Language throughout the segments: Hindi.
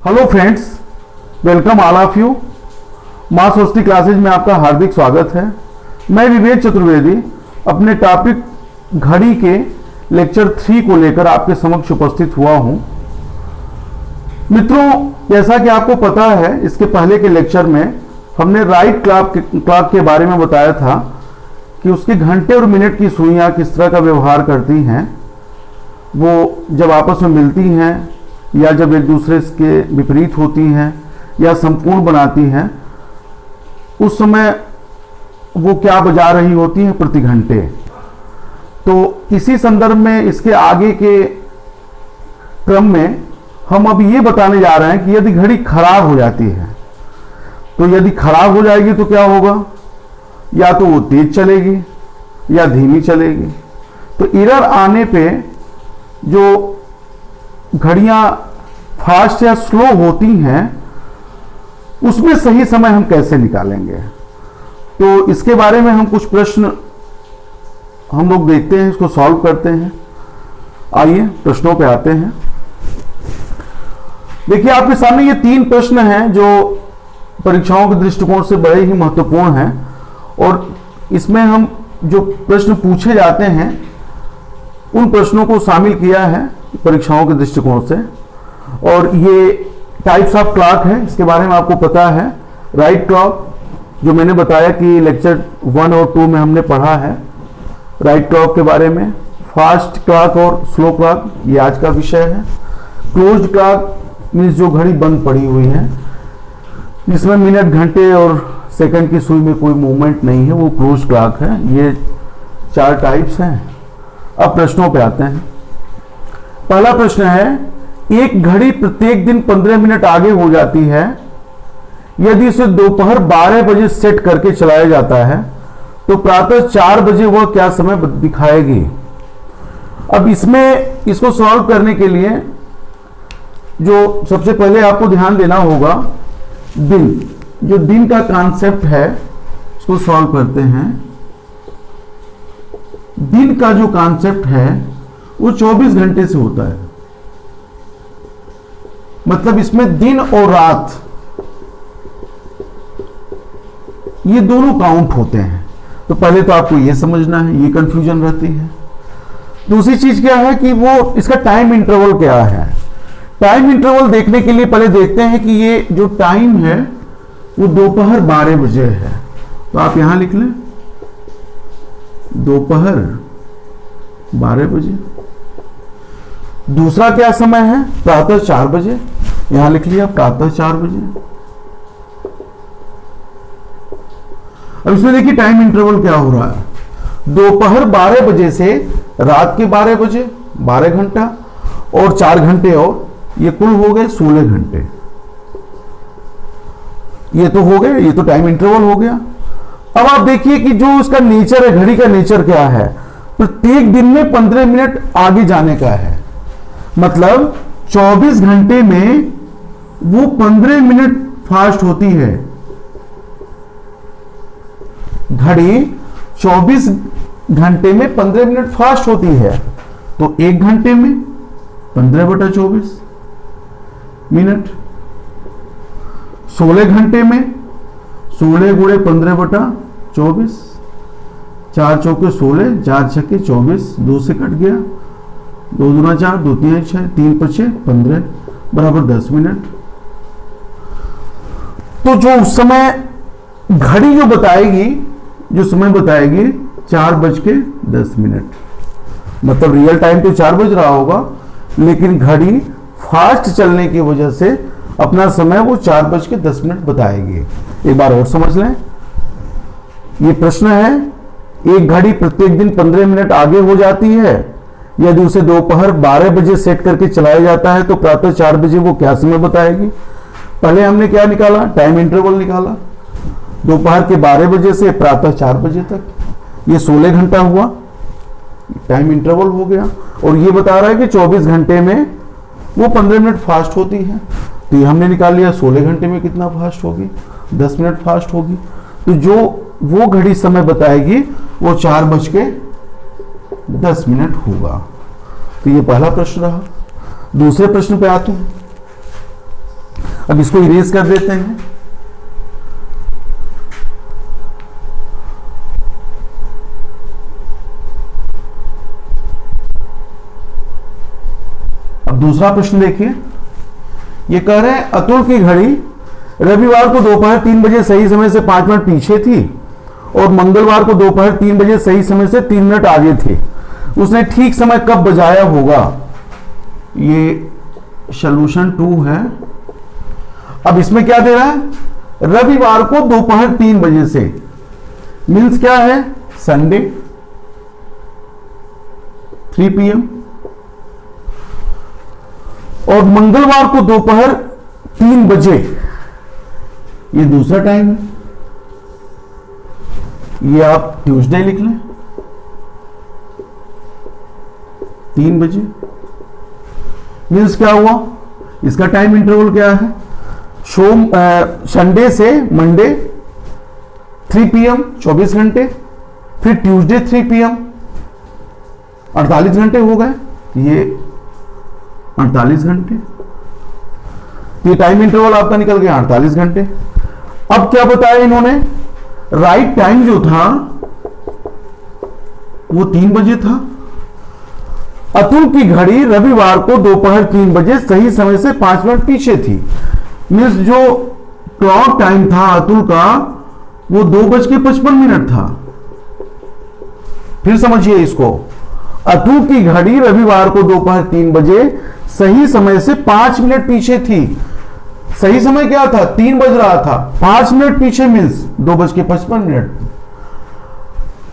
Hello friends, welcome all of you. मां स्वस्ति क्लासेज में आपका हार्दिक स्वागत है। मैं विवेक चतुर्वेदी अपने टॉपिक घड़ी के लेक्चर 3 को लेकर आपके समक्ष उपस्थित हुआ हूं। मित्रों, जैसा कि आपको पता है, इसके पहले के लेक्चर में हमने राइट क्लॉक के बारे में बताया था कि उसके घंटे और मिनट की सुइयां किस तरह का व्यवहार करती हैं। वो जब आपस में मिलती हैं या जब एक दूसरे के विपरीत होती हैं या संपूर्ण बनाती हैं, उस समय वो क्या बजा रही होती हैं प्रति घंटे। तो इसी संदर्भ में इसके आगे के क्रम में हम अब ये बताने जा रहे हैं कि यदि घड़ी खराब हो जाती है तो यदि खराब हो जाएगी तो क्या होगा, या तो वो तेज चलेगी या धीमी चलेगी। तो एरर आने पे जो घड़ियां फास्ट या स्लो होती हैं उसमें सही समय हम कैसे निकालेंगे, तो इसके बारे में हम कुछ प्रश्न हम लोग देखते हैं, इसको सॉल्व करते हैं। आइए प्रश्नों पे आते हैं। देखिए, आपके सामने ये 3 प्रश्न हैं जो परीक्षाओं के दृष्टिकोण से बड़े ही महत्वपूर्ण हैं, और इसमें हम जो प्रश्न पूछे जाते हैं उन प्रश्नों को शामिल किया है परीक्षाओं के दृष्टिकोण से। और ये टाइप्स ऑफ क्लॉक है, इसके बारे में आपको पता है। राइट क्लॉक, जो मैंने बताया कि लेक्चर 1 और 2 में हमने पढ़ा है राइट क्लॉक के बारे में। फास्ट क्लॉक और स्लो क्लॉक, ये आज का विषय है। क्लोज्ड क्लॉक मीन्स जो घड़ी बंद पड़ी हुई है, जिसमें मिनट, घंटे और सेकंड की सुई में कोई मूवमेंट नहीं है, वो क्लोज्ड क्लॉक है। ये 4 टाइप्स हैं। अब प्रश्नों पे आते हैं। पहला प्रश्न है, एक घड़ी प्रत्येक दिन 15 मिनट आगे हो जाती है यदि इसे दोपहर 12 बजे सेट करके चलाया जाता है तो प्रातः 4 बजे वह क्या समय दिखाएगी। अब इसमें इसको सॉल्व करने के लिए जो सबसे पहले आपको ध्यान देना होगा, दिन, जो दिन का कॉन्सेप्ट है उसको सॉल्व करते हैं। दिन का जो कॉन्सेप्ट है वो 24 घंटे से होता है, मतलब इसमें दिन और रात ये दोनों काउंट होते हैं। तो पहले तो आपको ये समझना है, ये कंफ्यूजन रहती है। दूसरी चीज क्या है कि वो इसका टाइम इंटरवल क्या है। टाइम इंटरवल देखने के लिए पहले देखते हैं कि ये जो टाइम है वो दोपहर 12 बजे है, तो आप यहां लिख लें दोपहर 12 बजे। दूसरा क्या समय है, प्रातः 4 बजे, यहां लिख लिया प्रातः 4 बजे। अब इसमें देखिए टाइम इंटरवल क्या हो रहा है, दोपहर 12 बजे से रात के 12 बजे, 12 घंटा और 4 घंटे, और ये कुल हो गए 16 घंटे। ये तो हो गए, ये तो टाइम इंटरवल हो गया। अब आप देखिए कि जो इसका नेचर है, घड़ी का नेचर क्या है, प्रत्येक दिन में 15 मिनट आगे जाने का है, मतलब 24 घंटे में वो 15 मिनट फास्ट होती है। घड़ी 24 घंटे में 15 मिनट फास्ट होती है, तो 1 घंटे में 15/24 मिनट। 16 घंटे में 16 गुणे 15/24, 4 चौके 16, 4 छक्के 24, 2 से कट गया, 2 दूना 4, 2 तीन 6, 3 5 15 बराबर 10 मिनट। तो जो उस समय घड़ी जो बताएगी, जो समय बताएगी 4:10, मतलब रियल टाइम तो 4 बज रहा होगा, लेकिन घड़ी फास्ट चलने की वजह से अपना समय वो 4:10 बताएगी। एक बार और समझ लें, ये प्रश्न है, एक घड़ी प्रत्येक दिन 15 मिनट आगे हो जाती है यदि उसे दोपहर 12 बजे सेट करके चलाया जाता है तो प्रातः 4 बजे वो क्या समय बताएगी। पहले हमने क्या निकाला, टाइम इंटरवल निकाला, दोपहर के 12 बजे से प्रातः 4 बजे तक, ये 16 घंटा हुआ, टाइम इंटरवल हो गया। और ये बता रहा है कि 24 घंटे में वो 15 मिनट फास्ट होती है, तो ये हमने निकाल लिया 16 घंटे में कितना फास्ट होगी, 10 मिनट फास्ट होगी। तो जो वो घड़ी समय बताएगी वो 4:10 होगा। तो ये पहला प्रश्न रहा। दूसरे प्रश्न पे आते हैं। अब इसको इरेज कर देते हैं। अब दूसरा प्रश्न देखिए, ये कह रहे हैं अतुल की घड़ी रविवार को दोपहर 3 बजे सही समय से 5 मिनट पीछे थी और मंगलवार को दोपहर 3 बजे सही समय से 3 मिनट आगे थे। उसने ठीक समय कब बजाया होगा? ये सॉल्यूशन 2 है। अब इसमें क्या दे रहा है? रविवार को दोपहर 3 बजे से, मीन्स क्या है? संडे 3 PM, और मंगलवार को दोपहर 3 बजे, ये दूसरा टाइम है। ये आप ट्यूसडे लिख लें, 3 बजे, मीन्स क्या हुआ? इसका टाइम इंटरवल क्या है? संडे से मंडे 3 PM 24 घंटे, फिर ट्यूसडे 3 PM 48 घंटे हो गए, ये 48 घंटे, ये टाइम इंटरवल आपका निकल गया 48 घंटे। अब क्या बताया इन्होंने? राइट टाइम जो था वो 3 बजे था। अतुल की घड़ी रविवार को दोपहर 3 बजे सही समय से 5 मिनट पीछे थी, मीन्स जो क्लॉक टाइम था अतुल का वो 2:55 था। फिर समझिए इसको, अतुल की घड़ी रविवार को दोपहर 3 बजे सही समय से 5 मिनट पीछे थी। सही समय क्या था? 3 बज रहा था, 5 मिनट पीछे मीन्स 2:55।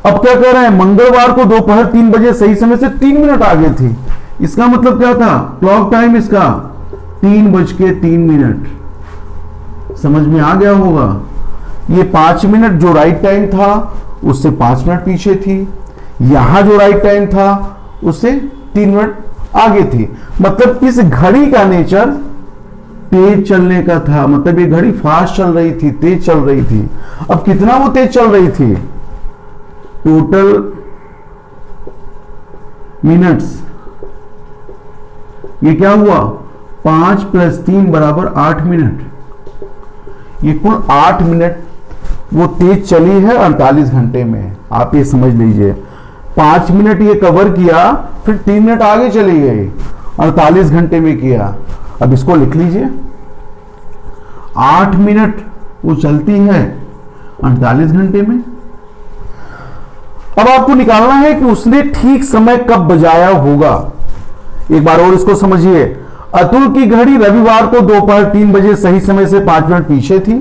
अब क्या कह रहे हैं? मंगलवार को दोपहर 3 बजे सही समय से 3 मिनट आगे थी। इसका मतलब क्या था? क्लॉक टाइम इसका 3:03। समझ में आ गया होगा? ये 5 मिनट जो राइट टाइम था उससे 5 मिनट पीछे थी, यहां जो राइट टाइम था उससे 3 मिनट आगे थी। मतलब इस घड़ी का नेचर तेज चलने का था, मतलब ये घड़ी फास्ट चल रही थी, तेज चल रही थी। अब कितना वो तेज चल रही थी? टोटल मिनट्स, ये क्या हुआ? 5 + 3 = 8 मिनट। ये कुल 8 मिनट वो तेज चली है 48 घंटे में। आप ये समझ लीजिए, 5 मिनट ये कवर किया, फिर 3 मिनट आगे चली गई, 48 घंटे में किया। अब इसको लिख लीजिए, 8 मिनट वो चलती है 48 घंटे में। अब आपको निकालना है कि उसने ठीक समय कब बजाया होगा। एक बार और इसको समझिए, अतुल की घड़ी रविवार को दोपहर 3 बजे सही समय से 5 मिनट पीछे थी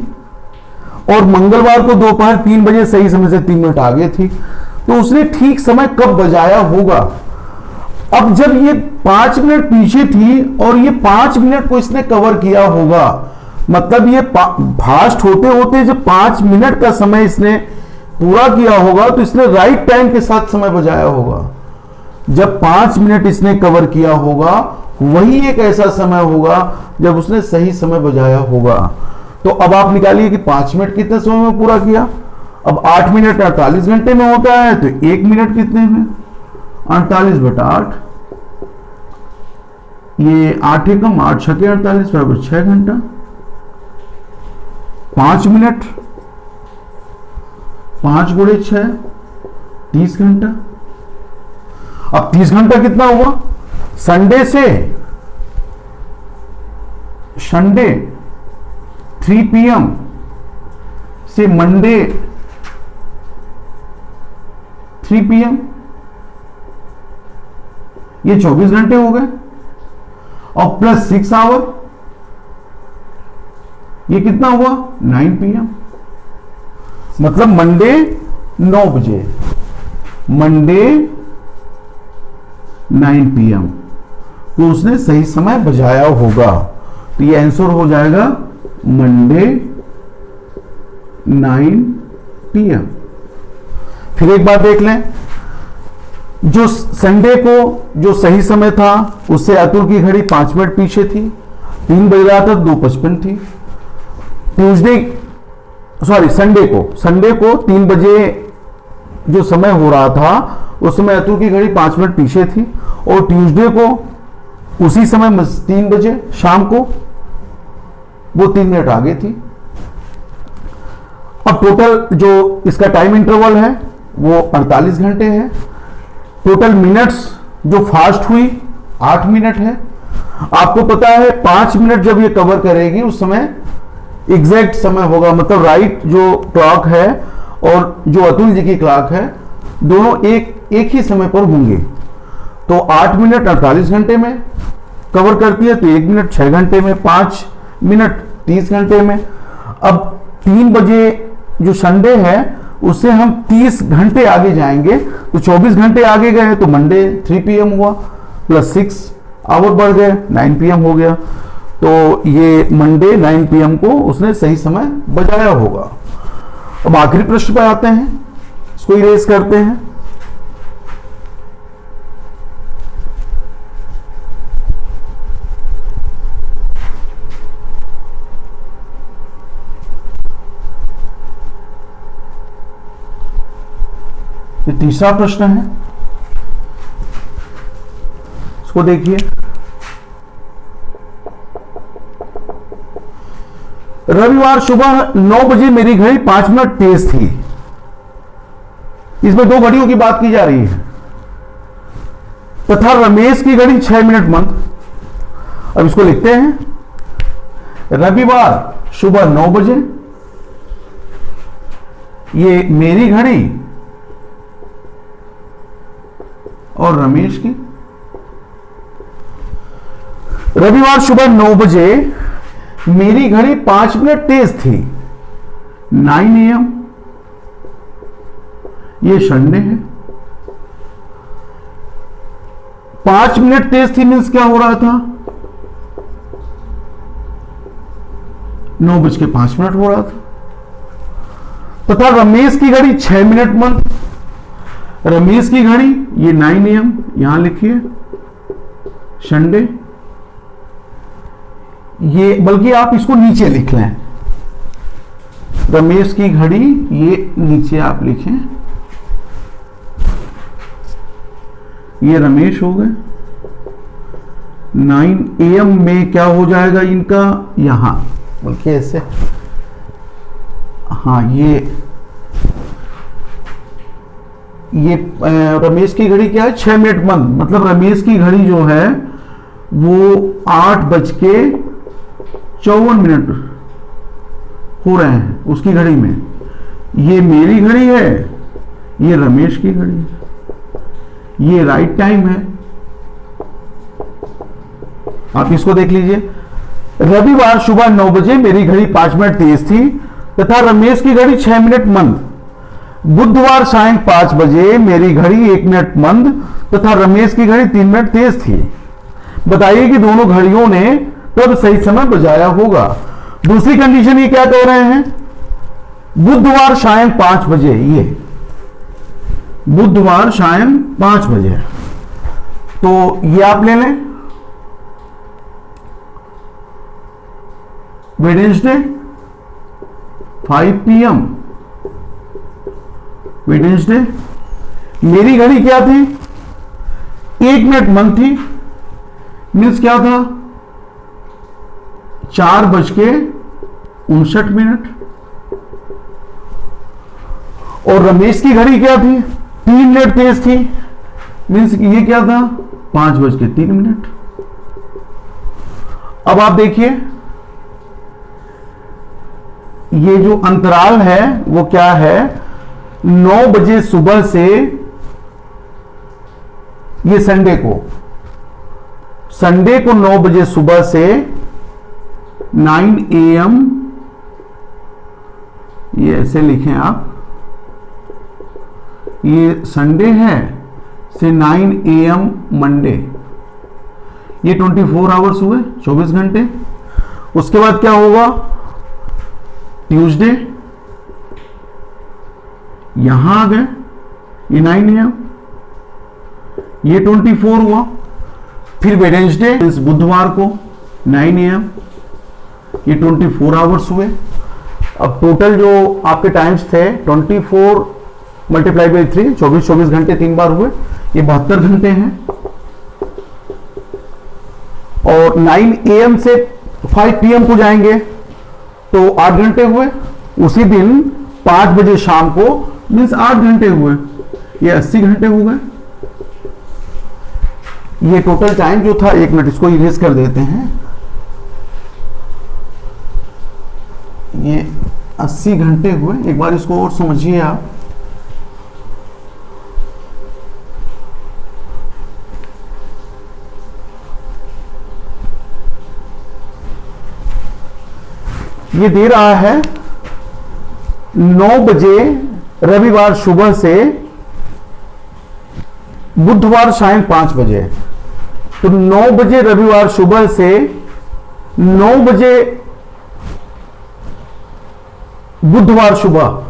और मंगलवार को दोपहर 3 बजे सही समय से 3 मिनट आगे थी। तो उसने ठीक समय कब बजाया होगा? अब जब ये 5 मिनट पीछे थी और ये 5 मिनट को इसने कवर किया होगा, मतलब ये फास्ट होते होते जब 5 मिनट का समय इसने पूरा किया होगा तो इसने राइट टाइम के साथ समय बजाया होगा। जब 5 मिनट इसने कवर किया होगा वही एक ऐसा समय होगा जब उसने सही समय बजाया होगा। तो अब आप निकालिए कि 5 मिनट कितने समय में पूरा किया। अब 8 मिनट 48 घंटे में होता है, तो 1 मिनट कितने में? 48/8, ये 8 एकम 8 छके 48 = 6 घंटा। 5 मिनट 5 × 6 30 घंटा। अब 30 घंटा कितना हुआ? संडे 3 PM से मंडे 3 PM, ये 24 घंटे हो गए, और प्लस 6 आवर, ये कितना हुआ? 9 PM। मतलब मंडे 9 बजे, मंडे 9 PM, तो उसने सही समय बजाया होगा। तो ये आंसर हो जाएगा मंडे 9 PM। फिर एक बात देख लें, जो संडे को जो सही समय था उससे अतुल की घड़ी 5 मिनट पीछे थी, 3 बज रहा था, 2:55 थी। संडे को 3 बजे जो समय हो रहा था उस समय अतुल की घड़ी 5 मिनट पीछे थी, और ट्यूसडे को उसी समय 3 बजे शाम को वो 3 मिनट आगे थी। अब टोटल जो इसका टाइम इंटरवल है वो 48 घंटे है। टोटल मिनट्स जो फास्ट हुई 8 मिनट है। आपको पता है 5 मिनट जब ये कवर करेगी उस समय एग्जैक्ट समय होगा, मतलब राइट जो क्लॉक है और जो अतुल जी की क्लॉक है दोनों एक ही समय पर होंगे। तो 8 मिनट 48 घंटे में कवर करती है, तो 1 मिनट 6 घंटे में, 5 मिनट 30 घंटे में। अब 3 बजे जो संडे है उससे हम 30 घंटे आगे जाएंगे, तो 24 घंटे आगे गए तो मंडे 3 PM हुआ, प्लस 6 आवर बढ़ गए, 9 PM हो गया। तो ये मंडे 9 PM को उसने सही समय बजाया होगा। अब आखिरी प्रश्न पर आते हैं, इसको इरेज करते हैं। ये तीसरा प्रश्न है, इसको देखिए। रविवार सुबह 9 बजे मेरी घड़ी 5 मिनट तेज थी। इसमें 2 घड़ियों की बात की जा रही है, तथा रमेश की घड़ी 6 मिनट मंद। अब इसको लिखते हैं, रविवार सुबह 9 बजे ये मेरी घड़ी और रमेश की। रविवार सुबह 9 बजे मेरी घड़ी 5 मिनट तेज थी, 9 AM। ये संडे है। 5 मिनट तेज थी मीन्स क्या हो रहा था, 9:05 हो रहा था। तथा रमेश की घड़ी 6 मिनट मंद। रमेश की घड़ी ये 9 AM, यहां लिखिए संडे। ये बल्कि आप इसको नीचे लिख लें, रमेश की घड़ी ये नीचे आप लिखें, ये रमेश हो गए। 9 AM में क्या हो जाएगा इनका, यहां बल्कि ऐसे, हाँ ये रमेश की घड़ी क्या है, 6 मिनट मंद। मतलब रमेश की घड़ी जो है वो 8:54 हो रहे हैं उसकी घड़ी में। ये मेरी घड़ी है, ये रमेश की घड़ी है, ये राइट टाइम है। आप इसको देख लीजिए। रविवार सुबह 9 बजे मेरी घड़ी 5 मिनट तेज थी तथा रमेश की घड़ी 6 मिनट मंद। बुधवार सायं 5 बजे मेरी घड़ी 1 मिनट मंद तथा रमेश की घड़ी 3 मिनट तेज थी। बताइए कि दोनों घड़ियों ने कब सही समय बजाया होगा। दूसरी कंडीशन ये क्या कह रहे हैं, बुधवार सायं 5 बजे, ये बुधवार सायं 5 बजे, तो ये आप ले लें। वेडनेसडे 5 PM, वेडनेसडे मेरी घड़ी क्या थी, 1 मिनट मंद थी, मीन्स क्या था 4:59। और रमेश की घड़ी क्या थी, 3 मिनट तेज थी, मीन्स ये क्या था 5:03। अब आप देखिए ये जो अंतराल है वो क्या है, 9 बजे सुबह से, ये संडे को 9 बजे सुबह से 9 AM, ये ऐसे लिखें आप, ये संडे है से 9 AM मंडे, ये 24 आवर्स हुए, 24 घंटे। उसके बाद क्या होगा, ट्यूसडे यहां आ गए, ये 9 AM, ये 24 हुआ। फिर वेडनेसडे इस बुधवार को 9 AM, ये 24 आवर्स हुए। अब टोटल जो आपके टाइम्स थे 24 मल्टीप्लाई बाई 3, 24 घंटे 3 बार हुए, ये 72 घंटे हैं। और 9 AM से 5 PM को जाएंगे तो 8 घंटे हुए। उसी दिन 5 बजे शाम को मीन्स 8 घंटे हुए, ये 80 घंटे हो गए। ये टोटल टाइम जो था, 1 मिनट इसको इरेज कर देते हैं, ये 80 घंटे हुए। एक बार इसको और समझिए आप, ये दे रहा है 9 बजे रविवार सुबह से बुधवार शाम 5 बजे। तो 9 बजे रविवार सुबह से 9 बजे बुधवार सुबह,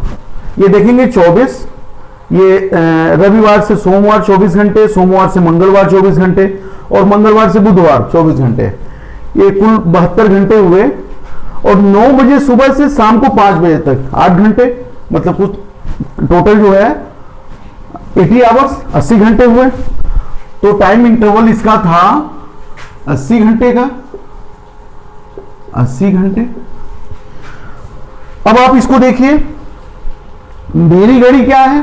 ये देखेंगे 24, ये रविवार से सोमवार 24 घंटे, सोमवार से मंगलवार 24 घंटे और मंगलवार से बुधवार 24 घंटे, ये कुल 72 घंटे हुए। और 9 बजे सुबह से शाम को 5 बजे तक 8 घंटे, मतलब कुछ टोटल जो है 80 आवर्स, 80 घंटे हुए। तो टाइम इंटरवल इसका था 80 घंटे का, 80 घंटे। अब आप इसको देखिए, मेरी घड़ी क्या है,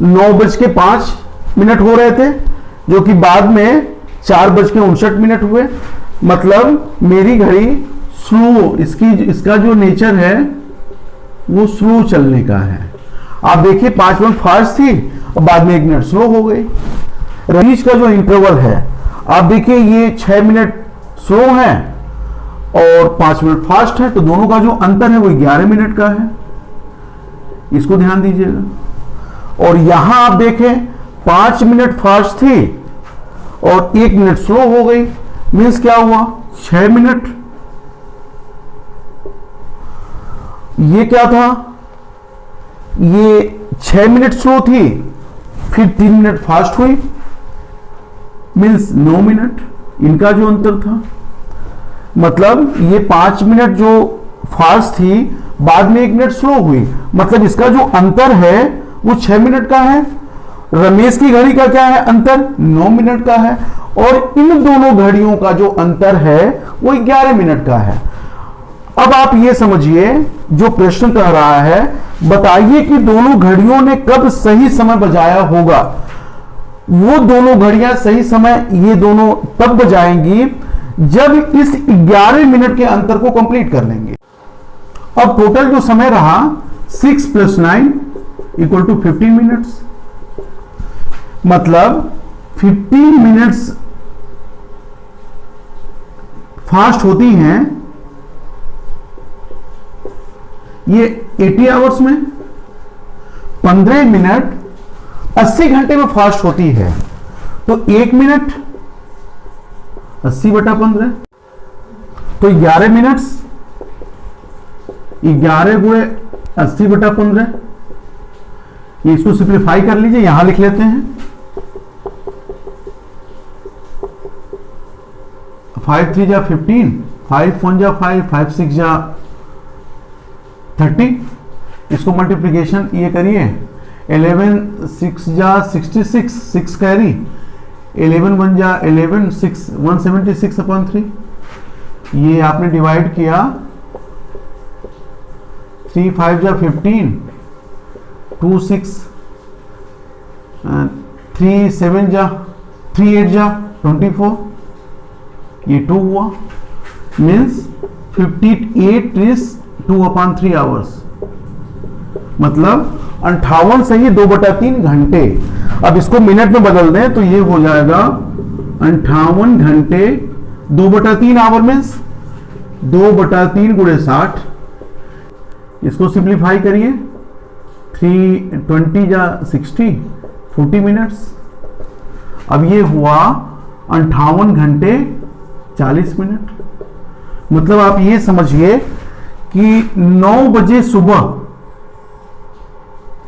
9:05 हो रहे थे, जो कि बाद में 4:59 हुए। मतलब मेरी घड़ी स्लो, इसका जो नेचर है वो स्लो चलने का है। आप देखिए 5 मिनट फास्ट थी और बाद में 1 मिनट स्लो हो गई। बीच का जो इंटरवल है, आप देखिए ये 6 मिनट स्लो है और 5 मिनट फास्ट है, तो दोनों का जो अंतर है वो 11 मिनट का है। इसको ध्यान दीजिएगा। और यहां आप देखें 5 मिनट फास्ट थी और 1 मिनट स्लो हो गई, मीन्स क्या हुआ, 6 मिनट। ये क्या था, ये 6 मिनट स्लो थी, फिर 3 मिनट फास्ट हुई, मीन्स 9 मिनट। इनका जो अंतर था, मतलब ये 5 मिनट जो फास्ट थी, बाद में 1 मिनट स्लो हुई, मतलब इसका जो अंतर है वो 6 मिनट का है। रमेश की घड़ी का क्या है अंतर, 9 मिनट का है। और इन दोनों घड़ियों का जो अंतर है वो 11 मिनट का है। अब आप ये समझिए, जो प्रश्न कह रहा है, बताइए कि दोनों घड़ियों ने कब सही समय बजाया होगा। वो दोनों घड़ियां सही समय ये दोनों तब बजाएंगी जब इस 11 मिनट के अंतर को कंप्लीट कर लेंगे। अब टोटल जो समय रहा 6 + 9 = 15 मिनट्स, मतलब 15 मिनट्स फास्ट होती हैं ये 80 आवर्स में। 15 मिनट 80 घंटे में फास्ट होती है, तो 1 मिनट 80/15, तो 11 मिनट्स 11 × 80/15। ये इसको सिंप्लीफाई कर लीजिए, यहां लिख लेते हैं 5 × 3 = 15, 5 × 1 = 5, 5 × 6 = 30। इसको मल्टीप्लीकेशन ये करिए, 11 × 6 = 66, 6 कैरी, 11 × 1 = 11, 6 176/3। ये आपने डिवाइड किया, 3 × 5 = 15, 2 × 6 3 × 7 = 3 × 8 = 24, ये 2 हुआ, मीन्स 58 is 2/3 आवर्स, मतलब 58 से ही 2/3 घंटे। अब इसको मिनट में बदल दें तो ये हो जाएगा 58 घंटे 2/3 आवर, मीन्स 2/3 × 60। इसको सिंप्लीफाई करिए, 3 × 20 = 60, 40 मिनट्स। अब ये हुआ 58 घंटे 40 मिनट। मतलब आप ये समझिए कि 9 बजे सुबह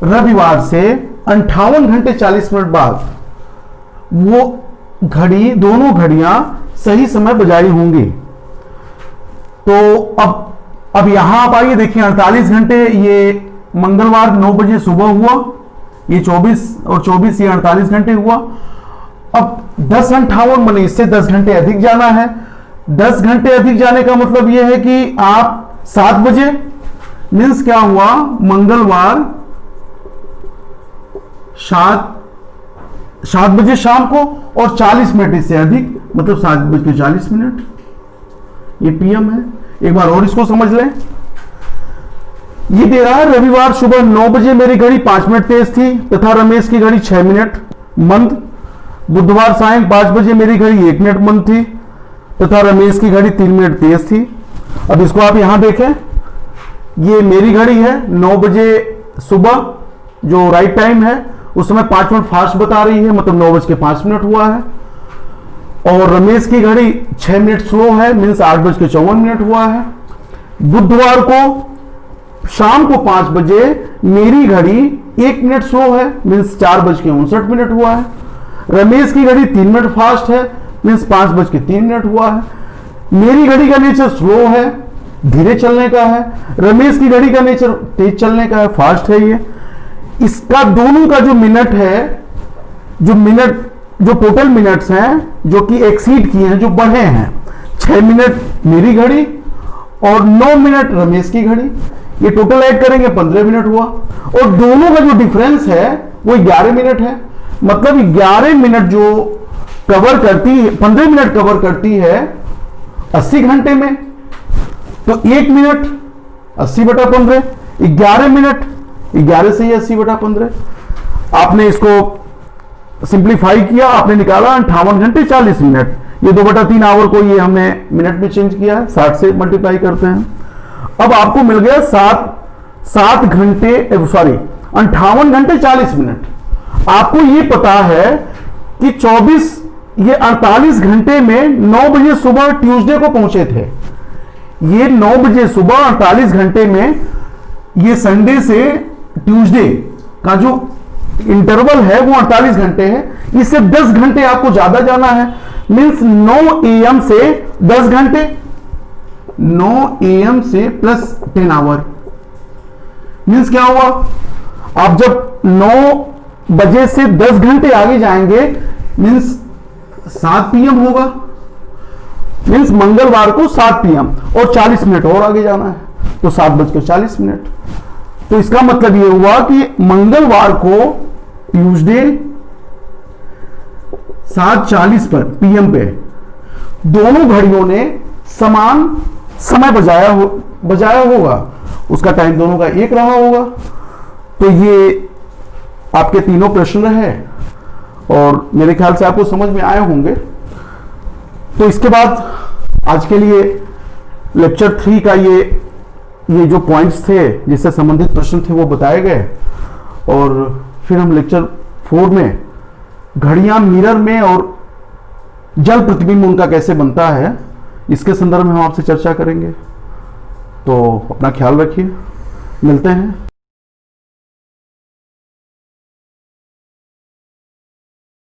रविवार से 58 घंटे 40 मिनट बाद वो घड़ी, दोनों घड़ियां सही समय बजाई होंगी। तो अब यहां आप आइए, देखिए 48 घंटे ये मंगलवार 9 बजे सुबह हुआ, ये 24 और 24 ये 48 घंटे हुआ। अब 10 × 58 माने इससे 10 घंटे अधिक जाना है। 10 घंटे अधिक जाने का मतलब यह है कि आप 7 बजे मीन्स क्या हुआ, मंगलवार 7 बजे शाम को, और 40 मिनट इससे अधिक, मतलब 7:40, ये पीएम है। एक बार और इसको समझ लें। ये दे रहा है रविवार सुबह 9 बजे मेरी घड़ी 5 मिनट तेज थी तथा रमेश की घड़ी 6 मिनट मंद। बुधवार सायं 5 बजे मेरी घड़ी 1 मिनट मंद थी तथा रमेश की घड़ी 3 मिनट तेज थी। अब इसको आप यहां देखें, ये मेरी घड़ी है 9 बजे सुबह जो राइट टाइम है, उस समय 5 मिनट फास्ट बता रही है, मतलब 9:05 हुआ है। और रमेश की घड़ी 6 मिनट स्लो है, मीन्स 8:54 हुआ है। बुधवार को शाम को 5 बजे मेरी घड़ी 1 मिनट स्लो है, मीन्स 4:59 हुआ है। रमेश की घड़ी 3 मिनट फास्ट है, मीन्स 5:03 हुआ है। मेरी घड़ी का नेचर स्लो है, धीरे चलने का है। रमेश की घड़ी का नेचर तेज चलने का है, फास्ट है। ये इसका दोनों का जो मिनट है, जो टोटल मिनट्स हैं जो कि एक्सीड किए हैं, जो बढ़े हैं, 6 मिनट मेरी घड़ी और 9 मिनट रमेश की घड़ी, ये टोटल ऐड करेंगे 15 मिनट हुआ। और दोनों का जो डिफरेंस है वो 11 मिनट है, मतलब 11 मिनट जो कवर करती है, 15 मिनट कवर करती है 80 घंटे में, तो 1 मिनट 80/15, 11 मिनट 11 से ही 80/15। आपने इसको सिंप्लीफाई किया, आपने निकाला 58 घंटे 40 मिनट। ये 2/3 आवर को ये हमने मिनट में चेंज किया है, 60 से मल्टीप्लाई करते हैं। अब आपको मिल गया 58 घंटे 40 मिनट। आपको ये पता है कि 48 घंटे में 9 बजे सुबह ट्यूसडे को पहुंचे थे। ये 9 बजे सुबह 48 घंटे में, ये संडे से ट्यूसडे का जो इंटरवल है वो 48 घंटे है। इससे 10 घंटे आपको ज्यादा जाना है, मीन्स 9 AM से 10 घंटे, 9 AM से प्लस 10 आवर। मीन्स क्या हुआ, आप जब 9 बजे से 10 घंटे आगे जाएंगे, मीन्स 7 PM होगा, मीन्स मंगलवार को 7 PM, और 40 मिनट और आगे जाना है, तो 7:40। तो इसका मतलब यह हुआ कि मंगलवार को ट्यूसडे 7:40 पर PM पे दोनों घड़ियों ने समान समय बजाया होगा, उसका टाइम दोनों का एक रहा होगा। तो ये आपके तीनों प्रश्न रहे और मेरे ख्याल से आपको समझ में आए होंगे। तो इसके बाद आज के लिए लेक्चर 3 का ये जो पॉइंट्स थे जिससे संबंधित प्रश्न थे वो बताए गए, और फिर हम लेक्चर 4 में घड़ियां मिरर में और जल प्रतिबिंब उनका कैसे बनता है, इसके संदर्भ में हम आपसे चर्चा करेंगे। तो अपना ख्याल रखिए, मिलते हैं।